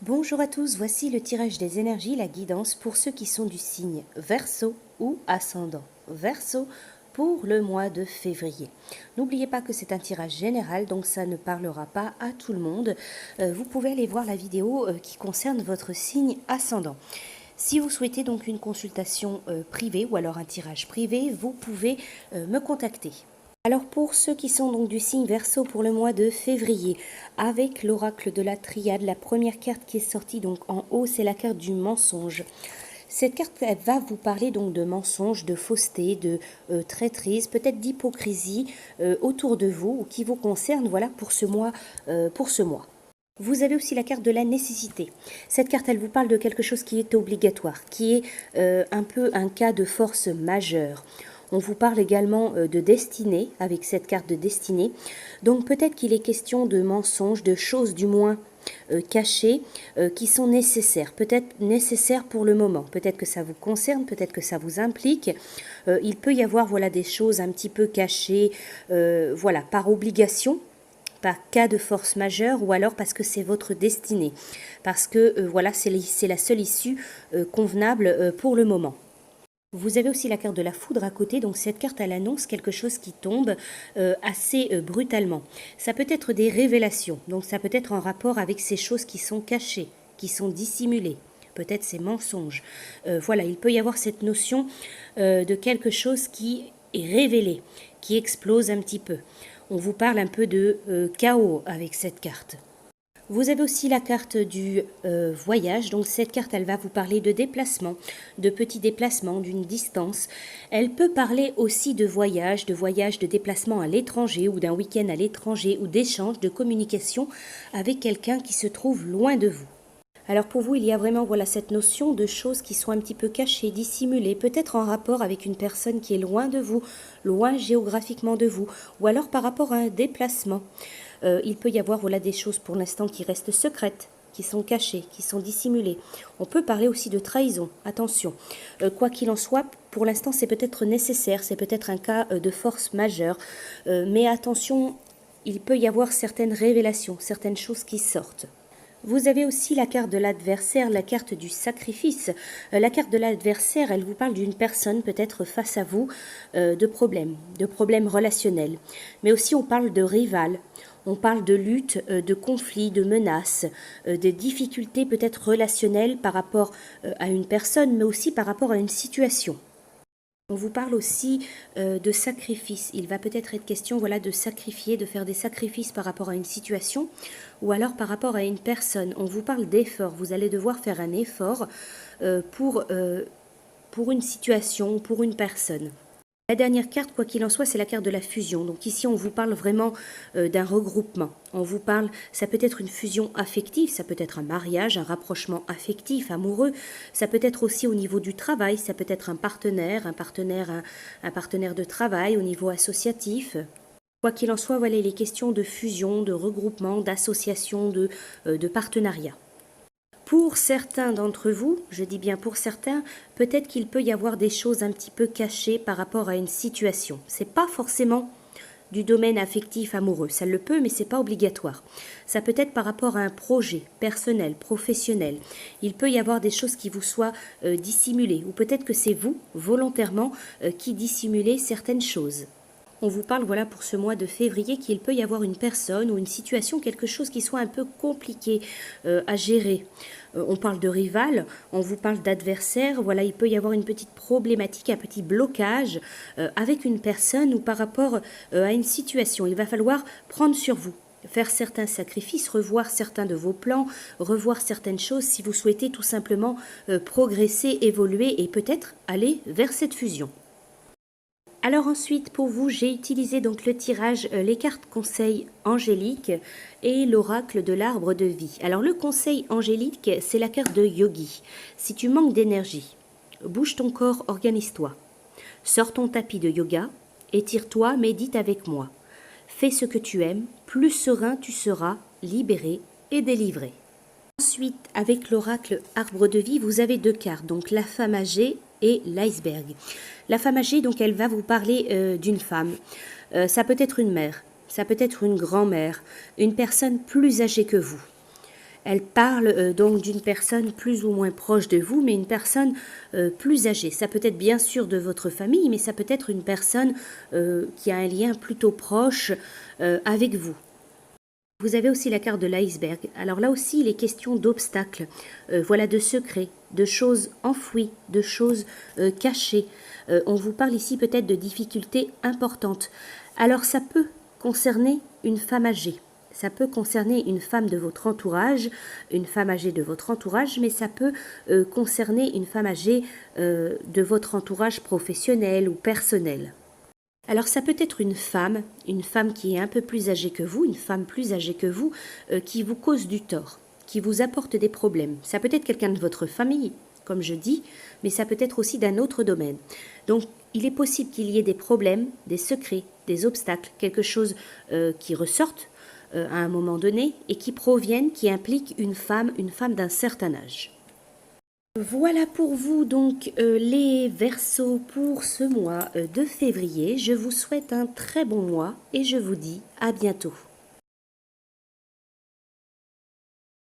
Bonjour à tous, voici le tirage des énergies, la guidance pour ceux qui sont du signe Verseau ou ascendant Verseau pour le mois de février. N'oubliez pas que c'est un tirage général, donc ça ne parlera pas à tout le monde. Vous pouvez aller voir la vidéo qui concerne votre signe ascendant. Si vous souhaitez donc une consultation privée ou alors un tirage privé, vous pouvez me contacter. Alors pour ceux qui sont donc du signe Verseau pour le mois de février, avec l'oracle de la triade, la première carte qui est sortie donc en haut, c'est la carte du mensonge. Cette carte, elle va vous parler donc de mensonges, de fausseté, de traîtrise, peut-être d'hypocrisie autour de vous ou qui vous concerne, voilà, pour ce mois. Vous avez aussi la carte de la nécessité. Cette carte, elle vous parle de quelque chose qui est obligatoire, qui est un peu un cas de force majeure. On vous parle également de destinée, avec cette carte de destinée. Donc peut-être qu'il est question de mensonges, de choses du moins cachées, qui sont nécessaires. Peut-être nécessaires pour le moment. Peut-être que ça vous concerne, peut-être que ça vous implique. Il peut y avoir voilà, des choses un petit peu cachées, voilà, par obligation, par cas de force majeure ou alors parce que c'est votre destinée. Parce que voilà, c'est la seule issue convenable pour le moment. Vous avez aussi la carte de la foudre à côté, donc cette carte elle annonce quelque chose qui tombe assez brutalement. Ça peut être des révélations, donc ça peut être en rapport avec ces choses qui sont cachées, qui sont dissimulées, peut-être ces mensonges. Voilà, il peut y avoir cette notion de quelque chose qui est révélé, qui explose un petit peu. On vous parle un peu de chaos avec cette carte. Vous avez aussi la carte du voyage, donc cette carte elle va vous parler de déplacement, de petits déplacements, d'une distance. Elle peut parler aussi de voyage, de déplacement à l'étranger ou d'un week-end à l'étranger ou d'échange, de communication avec quelqu'un qui se trouve loin de vous. Alors pour vous, il y a vraiment voilà, cette notion de choses qui sont un petit peu cachées, dissimulées, peut-être en rapport avec une personne qui est loin de vous, loin géographiquement de vous, ou alors par rapport à un déplacement. Il peut y avoir voilà, des choses pour l'instant qui restent secrètes, qui sont cachées, qui sont dissimulées. On peut parler aussi de trahison, attention. Quoi qu'il en soit, pour l'instant c'est peut-être nécessaire, c'est peut-être un cas de force majeure, mais attention, il peut y avoir certaines révélations, certaines choses qui sortent. Vous avez aussi la carte de l'adversaire, la carte du sacrifice. La carte de l'adversaire, elle vous parle d'une personne peut-être face à vous de problèmes relationnels. Mais aussi on parle de rival, on parle de lutte, de conflits, de menaces, de difficultés peut-être relationnelles par rapport à une personne, mais aussi par rapport à une situation. On vous parle aussi de sacrifice. Il va peut-être être question voilà, de sacrifier, de faire des sacrifices par rapport à une situation ou alors par rapport à une personne. On vous parle d'effort. Vous allez devoir faire un effort pour une situation, pour une personne. La dernière carte, quoi qu'il en soit, c'est la carte de la fusion. Donc ici, on vous parle vraiment d'un regroupement. On vous parle, ça peut être une fusion affective, ça peut être un mariage, un rapprochement affectif, amoureux. Ça peut être aussi au niveau du travail, ça peut être un partenaire de travail au niveau associatif. Quoi qu'il en soit, voilà les questions de fusion, de regroupement, d'association, de partenariat. Pour certains d'entre vous, je dis bien pour certains, peut-être qu'il peut y avoir des choses un petit peu cachées par rapport à une situation. C'est pas forcément du domaine affectif amoureux, ça le peut mais c'est pas obligatoire. Ça peut être par rapport à un projet personnel, professionnel. Il peut y avoir des choses qui vous soient dissimulées ou peut-être que c'est vous volontairement qui dissimulez certaines choses. On vous parle voilà pour ce mois de février qu'il peut y avoir une personne ou une situation, quelque chose qui soit un peu compliqué à gérer. On parle de rival, on vous parle d'adversaire, voilà, il peut y avoir une petite problématique, un petit blocage avec une personne ou par rapport à une situation. Il va falloir prendre sur vous, faire certains sacrifices, revoir certains de vos plans, revoir certaines choses si vous souhaitez tout simplement progresser, évoluer et peut-être aller vers cette fusion. Alors ensuite, pour vous, j'ai utilisé donc le tirage, les cartes conseil angélique et l'oracle de l'arbre de vie. Alors le conseil angélique, c'est la carte de yogi. Si tu manques d'énergie, bouge ton corps, organise-toi. Sors ton tapis de yoga, étire-toi, médite avec moi. Fais ce que tu aimes, plus serein tu seras, libéré et délivré. Ensuite, avec l'oracle arbre de vie, vous avez deux cartes, donc la femme âgée et l'iceberg. La femme âgée, donc, elle va vous parler d'une femme. Ça peut être une mère, ça peut être une grand-mère, une personne plus âgée que vous. Elle parle donc d'une personne plus ou moins proche de vous, mais une personne plus âgée. Ça peut être bien sûr de votre famille, mais ça peut être une personne qui a un lien plutôt proche avec vous. Vous avez aussi la carte de l'iceberg. Alors là aussi, il est question d'obstacles, voilà, de secrets, de choses enfouies, de choses cachées. On vous parle ici peut-être de difficultés importantes. Alors ça peut concerner une femme âgée. Ça peut concerner une femme de votre entourage, une femme âgée de votre entourage, mais ça peut concerner une femme âgée de votre entourage professionnel ou personnel. Alors ça peut être une femme qui est un peu plus âgée que vous, une femme plus âgée que vous, qui vous cause du tort, qui vous apporte des problèmes. Ça peut être quelqu'un de votre famille, comme je dis, mais ça peut être aussi d'un autre domaine. Donc il est possible qu'il y ait des problèmes, des secrets, des obstacles, quelque chose qui ressorte à un moment donné et qui proviennent, qui impliquent une femme d'un certain âge. Voilà pour vous donc les Verseaux pour ce mois de février. Je vous souhaite un très bon mois et je vous dis à bientôt.